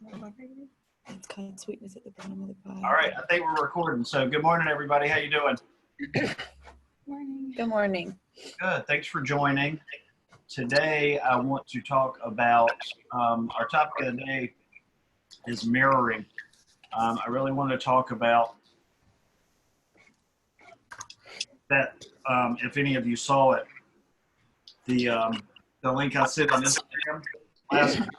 It's called Sweetness at the Bottom of the Pie. All right, I think we're recording. So good morning, everybody. How you doing? Morning. Good morning. Good. Thanks for joining. Today, I want to talk about our topic of the day is mirroring. I really want to talk about that. If any of you saw it, the link I sent on Instagram last week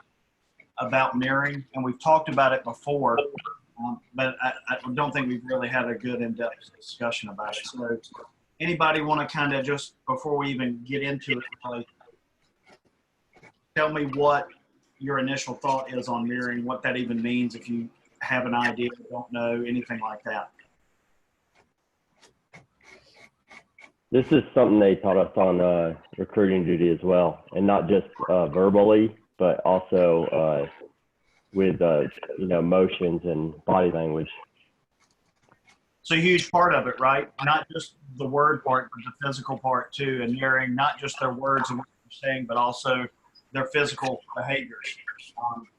about mirroring, and we've talked about it before, but I don't think we've really had a good in-depth discussion about it. So anybody want to kind of just, before we even get into it, really tell me what your initial thought is on mirroring, what that even means, if you have an idea, don't know, anything like that. This is something they taught us on recruiting duty as well, and not just verbally, but also with motions and body language. It's a huge part of it, right? Not just the word part, but the physical part too, and mirroring not just their words and what they're saying, but also their physical behaviors.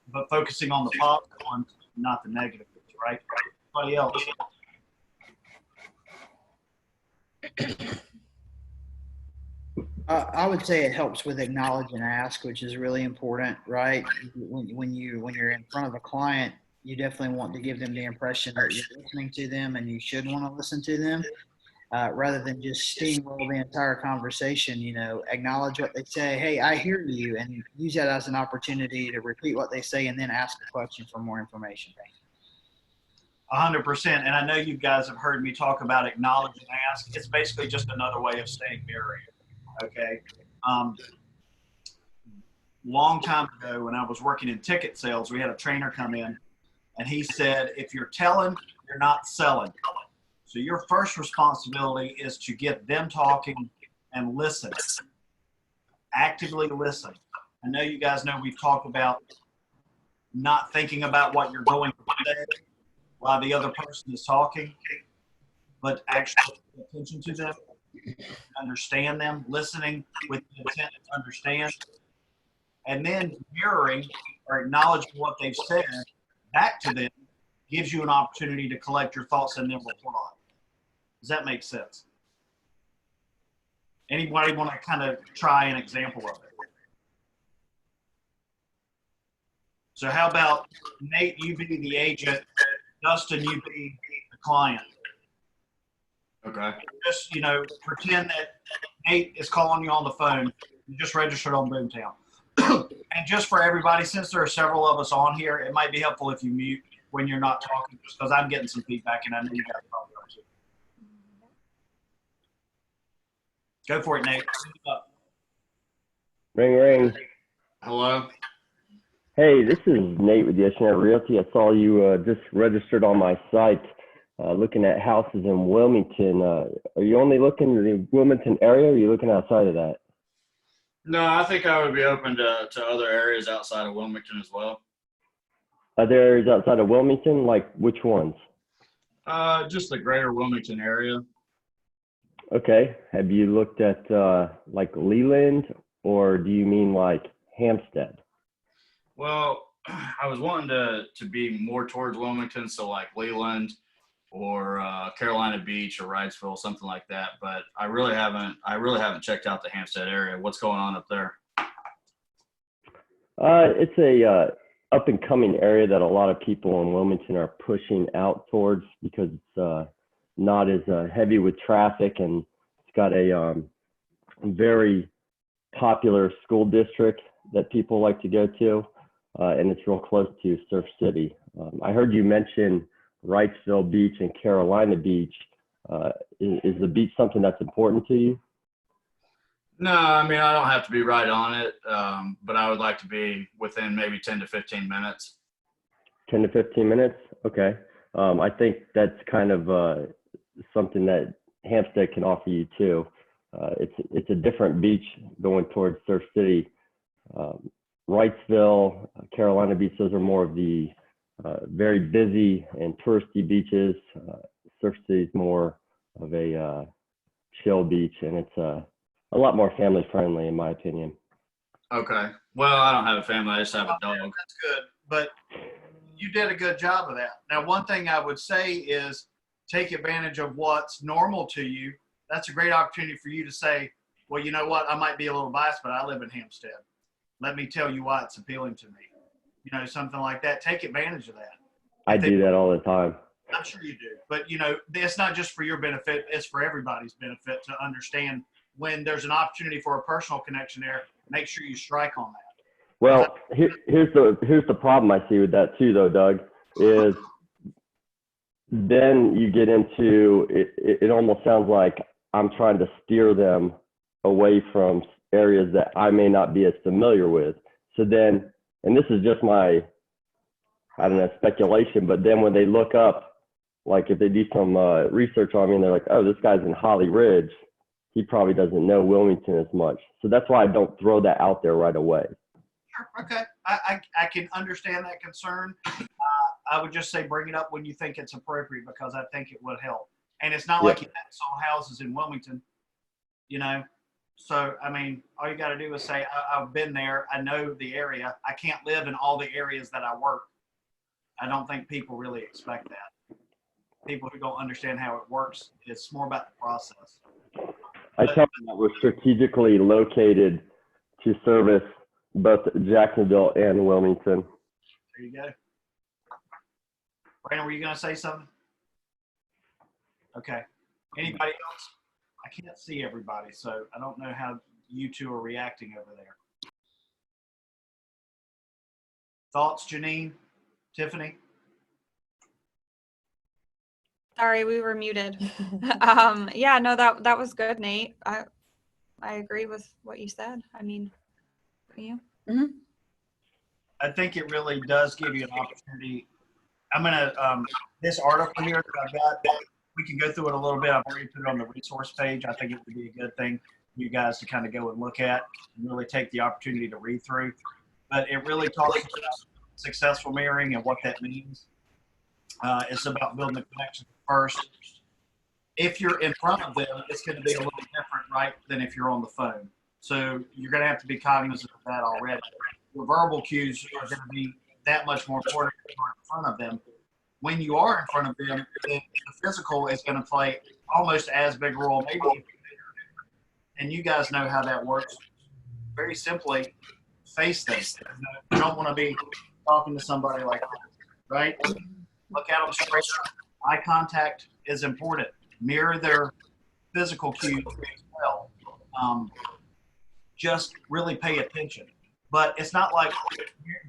But focusing on the positive ones, not the negative ones, right? Anybody else? I would say it helps with acknowledge and ask, which is really important, right? When you're in front of a client, you definitely want to give them the impression that you're listening to them and you should want to listen to them, rather than just steamroll the entire conversation. Acknowledge what they say. Hey, I hear you, and use that as an opportunity to repeat what they say and then ask a question for more information. 100%. And I know you guys have heard me talk about acknowledge and ask. It's basically just another way of saying mirroring. Okay. Long time ago when I was working in ticket sales, we had a trainer come in and he said, if you're telling, you're not selling. So your first responsibility is to get them talking and listen. Actively listen. I know you guys know we've talked about not thinking about what you're going to say while the other person is talking, but actually pay attention to them. Understand them, listening with the intent to understand, and then mirroring or acknowledging what they've said back to them gives you an opportunity to collect your thoughts and then reply. Does that make sense? Anybody want to kind of try an example of it? So how about Nate, you be the agent, Dustin, you be the client. Okay. Just, pretend that Nate is calling you on the phone. You just registered on Boomtown. And just for everybody, since there are several of us on here, it might be helpful if you mute when you're not talking, just because I'm getting some feedback and I know you guys probably are too. Go for it, Nate. Ring, ring. Hello. Hey, this is Nate with the Eshner Realty. I saw you just registered on my site. Looking at houses in Wilmington. Are you only looking in the Wilmington area, or are you looking outside of that? No, I think I would be open to other areas outside of Wilmington as well. Other areas outside of Wilmington, like which ones? Just the greater Wilmington area. Okay. Have you looked at like Leland, or do you mean like Hampstead? Well, I was wanting to be more towards Wilmington, so like Leland or Carolina Beach or Wrightsville, something like that. But I really haven't checked out the Hampstead area. What's going on up there? It's a up and coming area that a lot of people in Wilmington are pushing out towards because it's not as heavy with traffic, and it's got a very popular school district that people like to go to, and it's real close to Surf City. I heard you mention Wrightsville Beach and Carolina Beach. Is the beach something that's important to you? No, I mean, I don't have to be right on it, but I would like to be within maybe 10 to 15 minutes. 10 to 15 minutes? Okay. I think that's kind of something that Hampstead can offer you too. It's a different beach going towards Surf City. Wrightsville, Carolina Beach, those are more of the very busy and touristy beaches. Surf City is more of a chill beach, and it's a lot more family friendly in my opinion. Okay. Well, I don't have a family. I just have a dog. That's good. But you did a good job of that. Now, one thing I would say is take advantage of what's normal to you. That's a great opportunity for you to say, well, you know what? I might be a little biased, but I live in Hampstead. Let me tell you why it's appealing to me. You know, something like that. Take advantage of that. I do that all the time. I'm sure you do. But, you know, it's not just for your benefit. It's for everybody's benefit to understand when there's an opportunity for a personal connection there, make sure you strike on that. Well, here's the problem I see with that too, though, Doug, is then you get into it. It almost sounds like I'm trying to steer them away from areas that I may not be as familiar with. So then, and this is just my, I don't know, speculation, but then when they look up, like if they do some research on me and they're like, oh, this guy's in Holly Ridge, he probably doesn't know Wilmington as much. So that's why I don't throw that out there right away. Sure. Okay. I can understand that concern. I would just say bring it up when you think it's appropriate, because I think it would help. And it's not like you have sold houses in Wilmington, you know. So, I mean, all you got to do is say, I've been there. I know the area. I can't live in all the areas that I work. I don't think people really expect that. People who don't understand how it works, it's more about the process. I tell them that we're strategically located to service both Jacksonville and Wilmington. There you go. Brandon, were you going to say something? Okay. Anybody else? I can't see everybody, so I don't know how you two are reacting over there. Thoughts, Janine? Tiffany? Sorry, we were muted. Yeah, no, that was good, Nate. I agree with what you said. I mean, you? I think it really does give you an opportunity. I'm going to, this article here that I've got, we can go through it a little bit. I've already put it on the resource page. I think it would be a good thing for you guys to kind of go and look at and really take the opportunity to read through. But it really talks about successful mirroring and what that means. It's about building the connection first. If you're in front of them, it's going to be a little different, right, than if you're on the phone. So you're going to have to be cognizant of that already. Your verbal cues are going to be that much more important if you're in front of them. When you are in front of them, the physical is going to play almost as big a role, maybe even bigger. And you guys know how that works. Very simply, face them. You don't want to be talking to somebody like that, right? Look at them straight. Eye contact is important. Mirror their physical cues as well. Just really pay attention. But it's not like,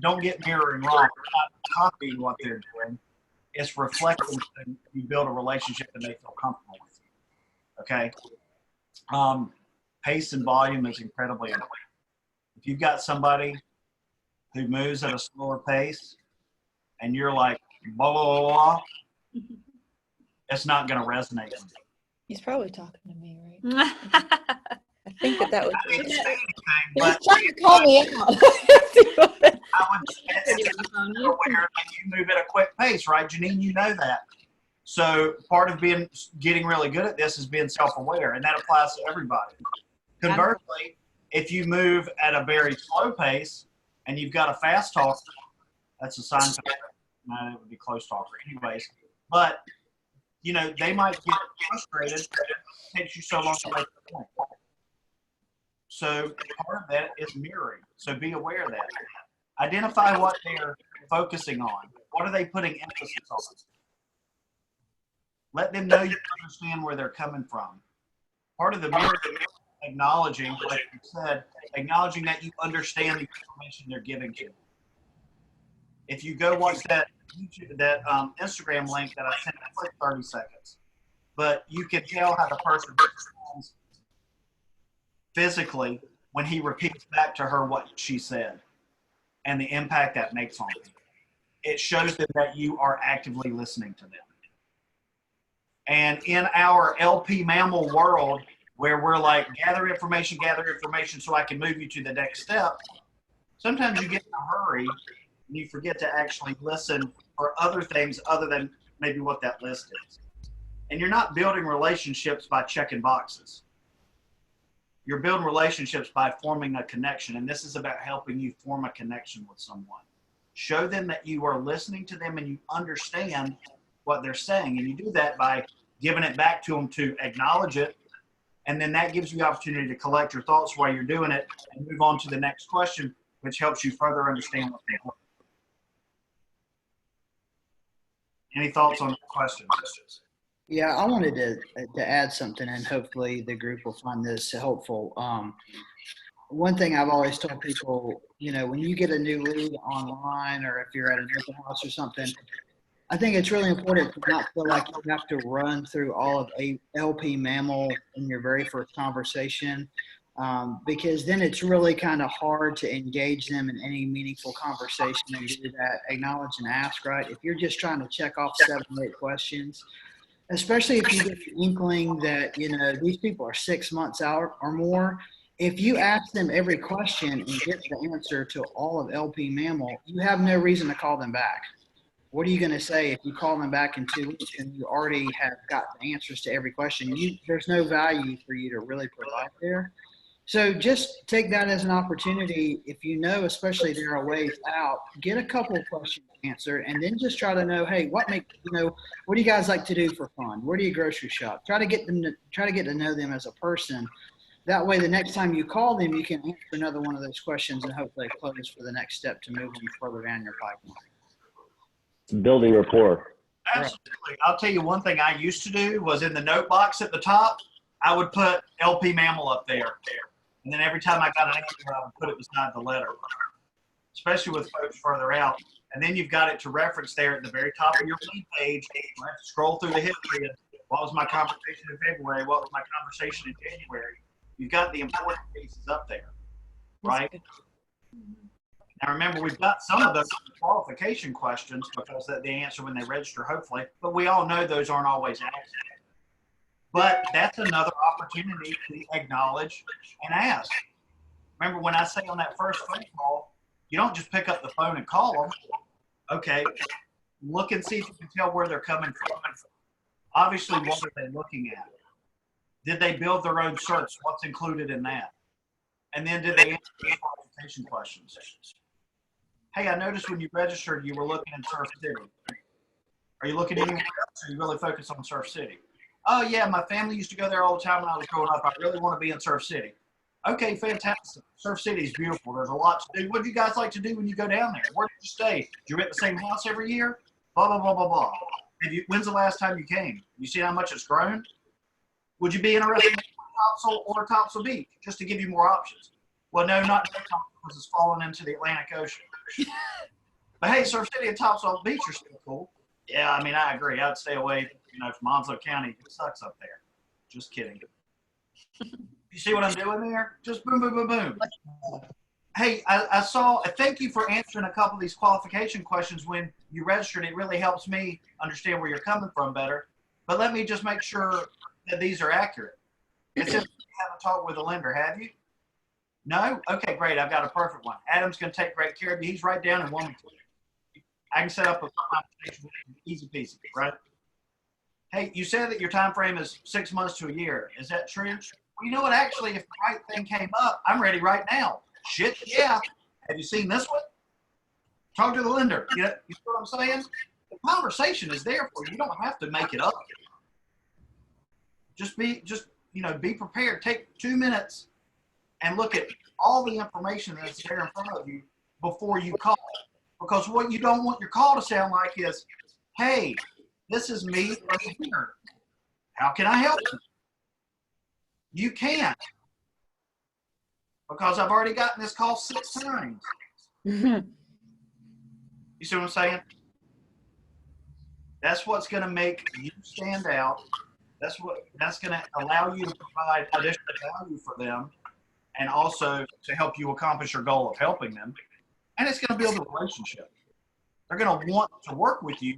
don't get mirroring wrong. You're not copying what they're doing. It's reflecting, and you build a relationship that they feel comfortable with you. Okay? Pace and volume is incredibly important. If you've got somebody who moves at a slower pace and you're like, blah, blah, blah, blah, it's not going to resonate with you. He's probably talking to me, right? I think that was. I didn't say anything, He's but trying to call me out. I would you're aware that you move at a quick pace, right, Janine? You know that. So part of getting really good at this is being self-aware, and that applies to everybody. Conversely, if you move at a very slow pace and you've got a fast talker, that's a sign for no, it would be close talker anyways. But you know, they might get frustrated. It takes you so long to make the point. So part of that is mirroring. So be aware of that. Identify what they're focusing on. What are they putting emphasis on? Let them know you understand where they're coming from. Part of the mirroring, acknowledging, like you said, acknowledging that you understand the information they're giving to you. If you go watch that Instagram link that I sent, it's like 30 seconds. But you can tell how the person responds physically when he repeats back to her what she said and the impact that makes on them. It shows them that you are actively listening to them. And in our LP mammal world, where we're like, gather information so I can move you to the next step, sometimes you get in a hurry and you forget to actually listen for other things other than maybe what that list is. And you're not building relationships by checking boxes. You're building relationships by forming a connection. And this is about helping you form a connection with someone. Show them that you are listening to them and you understand what they're saying. And you do that by giving it back to them to acknowledge it. And then that gives you the opportunity to collect your thoughts while you're doing it and move on to the next question, which helps you further understand what they want. Any thoughts on the question? Yeah, I wanted to add something, and hopefully the group will find this helpful. One thing I've always told people, when you get a new lead online or if you're at an open house or something, I think it's really important to not feel like you have to run through all of LP Mammal in your very first conversation, because then it's really kind of hard to engage them in any meaningful conversation and do that acknowledge and ask, right? If you're just trying to check off 7 or 8 questions, especially if you get the inkling that, these people are 6 months out or more, if you ask them every question and get the answer to all of LP Mammal, you have no reason to call them back. What are you going to say if you call them back in 2 weeks and you already have got the answers to every question? There's no value for you to really provide there. So just take that as an opportunity. If especially they're a ways out, get a couple of questions answered, and then just try to know, hey, what do you guys like to do for fun? Where do you grocery shop? Try to get to know them as a person. That way, the next time you call them, you can answer another one of those questions and hopefully close for the next step to move them further down your pipeline. Building rapport. Absolutely. I'll tell you one thing I used to do was in the note box at the top, I would put LP Mammal up there. And then every time I got an answer, I would put it beside the letter, especially with folks further out. And then you've got it to reference there at the very top of your lead page. You have to scroll through the history of what was my conversation in February, what was my conversation in January. You've got the important pieces up there, right? Now remember, we've got some of those qualification questions because they answer when they register, hopefully, but we all know those aren't always accurate. But that's another opportunity to acknowledge and ask. Remember when I say on that first phone call, you don't just pick up the phone and call them. Okay, look and see if you can tell where they're coming from. Obviously, what are they looking at? Did they build their own search? What's included in that? And then did they answer the qualification questions? Hey, I noticed when you registered, you were looking in Surf City. Are you looking anywhere else, or are you really focused on Surf City? Oh, yeah, my family used to go there all the time when I was growing up. I really want to be in Surf City. Okay, fantastic. Surf City is beautiful. There's a lot to do. What do you guys like to do when you go down there? Where did you stay? Do you rent the same house every year? Blah, blah, blah, blah, blah. When's the last time you came? You see how much it's grown? Would you be interested in Topsail or Topsail Beach, just to give you more options? Well, no, not Topsail because it's fallen into the Atlantic Ocean. But hey, Surf City and Topsail Beach are still cool. Yeah, I mean, I agree. I'd stay away, from Onslow County. It sucks up there. Just kidding. You see what I'm doing there? Just boom, boom, boom, boom. Hey, I saw, thank you for answering a couple of these qualification questions when you registered. It really helps me understand where you're coming from better. But let me just make sure that these are accurate. It says you haven't talked with a lender, have you? No? Okay, great. I've got a perfect one. Adam's going to take great care of you. He's right down in Wilmington. I can set up a conversation with him, easy peasy, right? Hey, you said that your time frame is 6 months to a year. Is that true? Well, you know what? Actually, if the right thing came up, I'm ready right now. Shit, yeah. Have you seen this one? Talk to the lender. You know what I'm saying? The conversation is there for you. You don't have to make it up. Just be prepared. Take 2 minutes and look at all the information that's there in front of you before you call. Because what you don't want your call to sound like is, hey, this is me right here. How can I help you? You can't. Because I've already gotten this call 6 times. You see what I'm saying? That's what's going to make you stand out. That's going to allow you to provide additional value for them and also to help you accomplish your goal of helping them. And it's going to build a relationship. They're going to want to work with you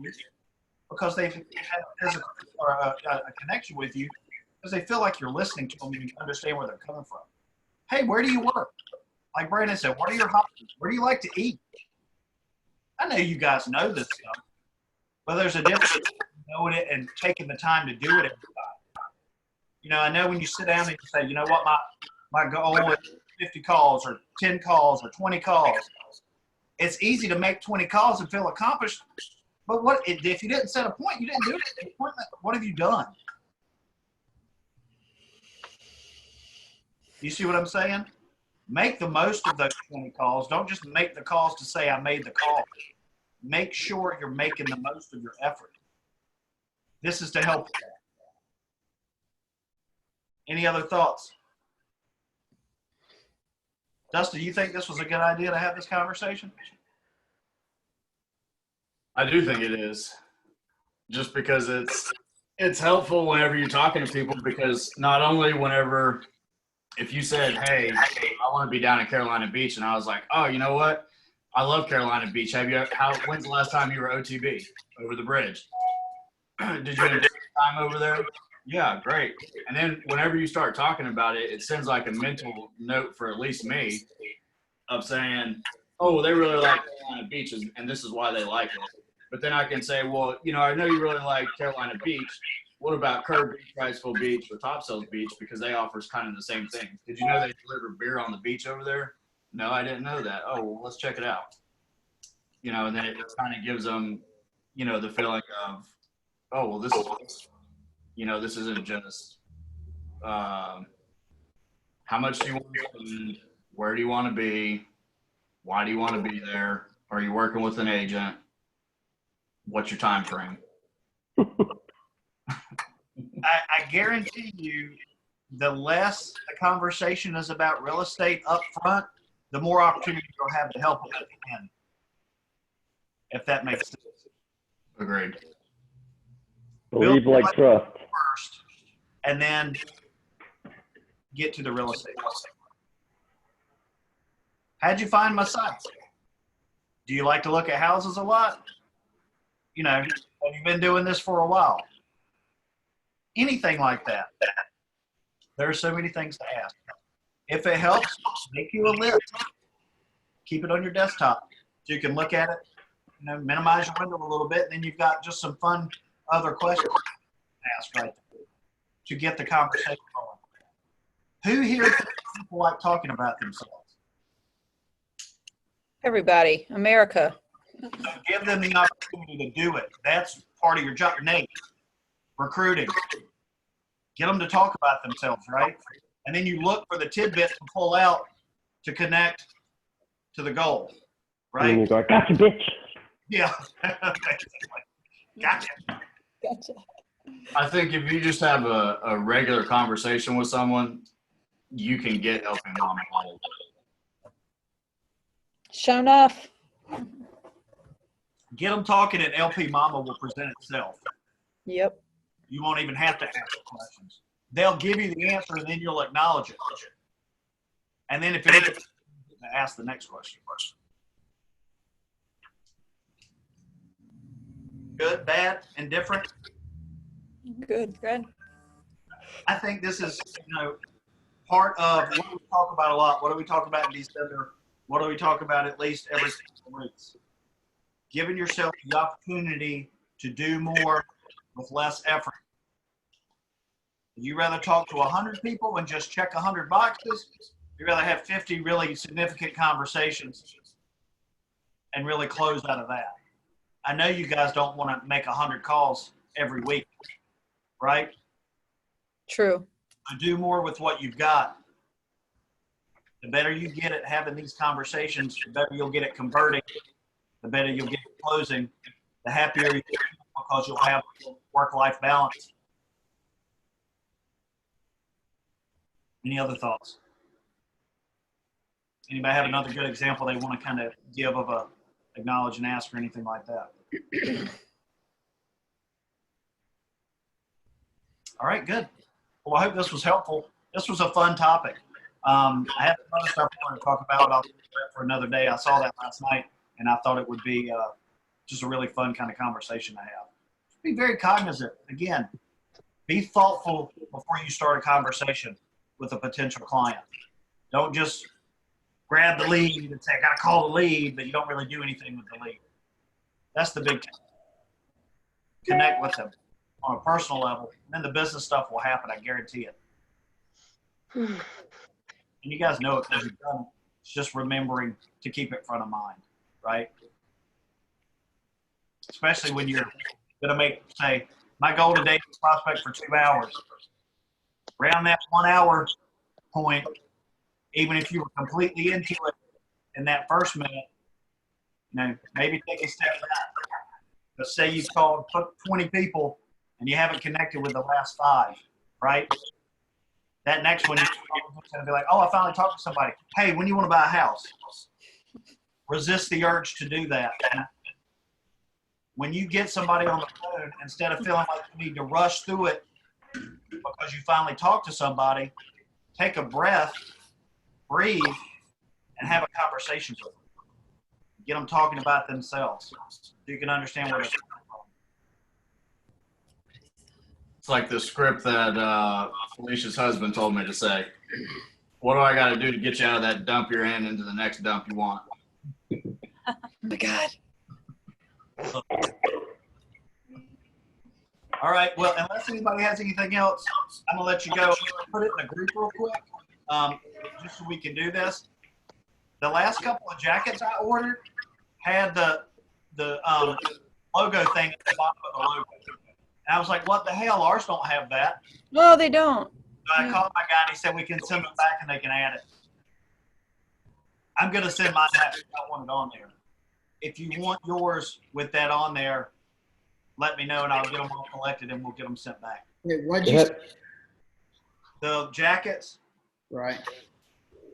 because they've had a connection with you because they feel like you're listening to them and you understand where they're coming from. Hey, where do you work? Like Brandon said, what are your hobbies? Where do you like to eat? I know you guys know this stuff, but there's a difference between knowing it and taking the time to do it every time. I know when you sit down and you say, you know what, my goal is 50 calls or 10 calls or 20 calls. it's easy to make 20 calls and feel accomplished. But what if you didn't set a point? You didn't do it at the appointment. What have you done? You see what I'm saying? Make the most of those 20 calls. Don't just make the calls to say I made the call. Make sure you're making the most of your effort. This is to help with that. Any other thoughts? Dustin, do you think this was a good idea to have this conversation? I do think it is, just because it's helpful whenever you're talking to people, because not only whenever, if you said, hey, I want to be down in Carolina Beach, and I was like, oh, you know what? I love Carolina Beach. When's the last time you were OTB over the bridge? Did you have time over there? Yeah, great. And then whenever you start talking about it, it sends like a mental note for at least me of saying, oh, they really like Carolina Beach, and this is why they like it. But then I can say, well, I know you really like Carolina Beach. What about Kerr Beach, Wrightsville Beach, or Topsails Beach? Because they offers kind of the same thing. Did you know they deliver beer on the beach over there? No, I didn't know that. Oh, well, let's check it out. And then it kind of gives them, the feeling of, oh, well, this isn't just how much do you want to spend? Where do you want to be? Why do you want to be there? Are you working with an agent? What's your time frame? I guarantee you, the less the conversation is about real estate up front, the more opportunity you'll have to help them at the end. If that makes sense. Agreed. Believe like trust. First, and then get to the real estate. How'd you find my sites? Do you like to look at houses a lot? Have you been doing this for a while? Anything like that. There are so many things to ask. If it helps, make you a list. Keep it on your desktop so you can look at it. Minimize your window a little bit, and then you've got just some fun other questions to ask right there to get the conversation going. Who here people like talking about themselves? Everybody, America. So give them the opportunity to do it. That's part of your job. Nate, recruiting. Get them to talk about themselves, right? And then you look for the tidbits to pull out to connect to the goal, right? And you go, gotcha, bitch. Yeah. Gotcha. Gotcha. I think if you just have a regular conversation with someone, you can get helping mom out of it. Sure enough. Get them talking, and LP Mama will present itself. Yep. You won't even have to ask questions. They'll give you the answer, and then you'll acknowledge it. And then if it is, ask the next question. Good, bad, indifferent? Good. Good. I think this is, part of what we talk about a lot. What do we talk about in December? What do we talk about at least every 6 weeks? Giving yourself the opportunity to do more with less effort. Would you rather talk to 100 people and just check 100 boxes? You'd rather have 50 really significant conversations and really close out of that. I know you guys don't want to make 100 calls every week, right? True. To do more with what you've got. The better you get at having these conversations, the better you'll get at converting, the better you'll get at closing, the happier you get because you'll have work-life balance. Any other thoughts? Anybody have another good example they want to kind of give of a acknowledge and ask or anything like that? All right, good. Well, I hope this was helpful. This was a fun topic. I have other stuff I want to talk about. I'll do that for another day. I saw that last night, and I thought it would be just a really fun kind of conversation to have. Be very cognizant. Again, be thoughtful before you start a conversation with a potential client. Don't just grab the lead and say, I got to call the lead, but you don't really do anything with the lead. That's the big thing. Connect with them on a personal level, and then the business stuff will happen. I guarantee it. And you guys know it because you've done it. It's just remembering to keep it front of mind. right? Especially when you're gonna make, say, my goal today is prospect for 2 hours. Around that 1 hour point, even if you were completely into it in that first minute, maybe take a step back. But say you've called 20 people and you haven't connected with the last 5, right? That next one, you're going to be like, oh, I finally talked to somebody. Hey, when you want to buy a house? Resist the urge to do that. When you get somebody on the phone, instead of feeling like you need to rush through it because you finally talked to somebody, take a breath, breathe, and have a conversation with them. Get them talking about themselves so you can understand where they're coming from. It's like the script that Felicia's husband told me to say. What do I got to do to get you out of that dump you're in into the next dump you want? Oh my God. All right. Well, unless anybody has anything else, I'm gonna let you go. I'm gonna put it in a group real quick, just so we can do this. The last couple of jackets I ordered had the logo thing at the bottom of the logo, and I was like, "What the hell? Ours don't have that." No, they don't. So I called my guy and he said we can send them back and they can add it. I'm gonna send mine back. I want it on there. If you want yours with that on there, let me know and I'll get them all collected and we'll get them sent back. Wait, what'd you say? The jackets, Right.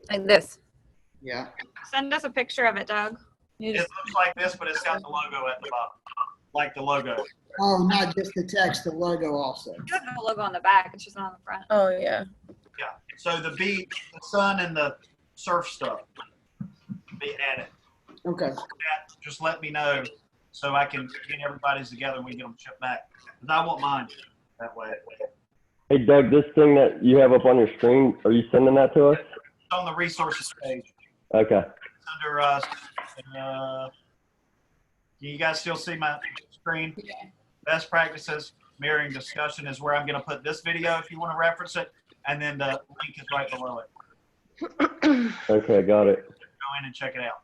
Like this. Yeah. Send us a picture of it, Doug. You it just, looks like this, but it's got the logo at the bottom, like the logo. Oh, not just the text, the logo also. You have the logo on the back. It's just not on the front. oh yeah. Yeah. So the beach, the sun, and the surf stuff be added. Okay. Just let me know so I can get everybody's together and we get them shipped back. Because I want mine that way. It's Hey, Doug, this thing that you have up on your screen, are you sending that to us? on the resources page. Okay. It's under us. You guys still see my screen? Best practices, mirroring discussion is where I'm going to put this video if you want to reference it. And then the link is right below it. Okay, got it. Go in and check it out.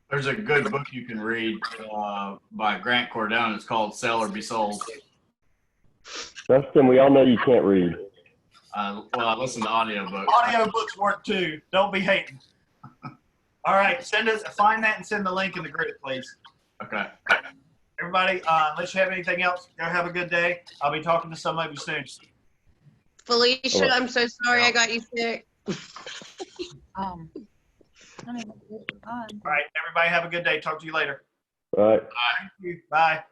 There's a good book you can read by Grant Cardone. It's called Sell or Be Sold. Dustin, we all know you can't read. Well, I listen to audiobooks. Audiobooks work too. Don't be hating. All right, find that and send the link in the group, please. Okay. Everybody, unless you have anything else, go have a good day. I'll be talking to some of you soon. Felicia, I'm so sorry I got you sick. I mean, All right, everybody have a good day. Talk to you later. All right. Thank you. Bye.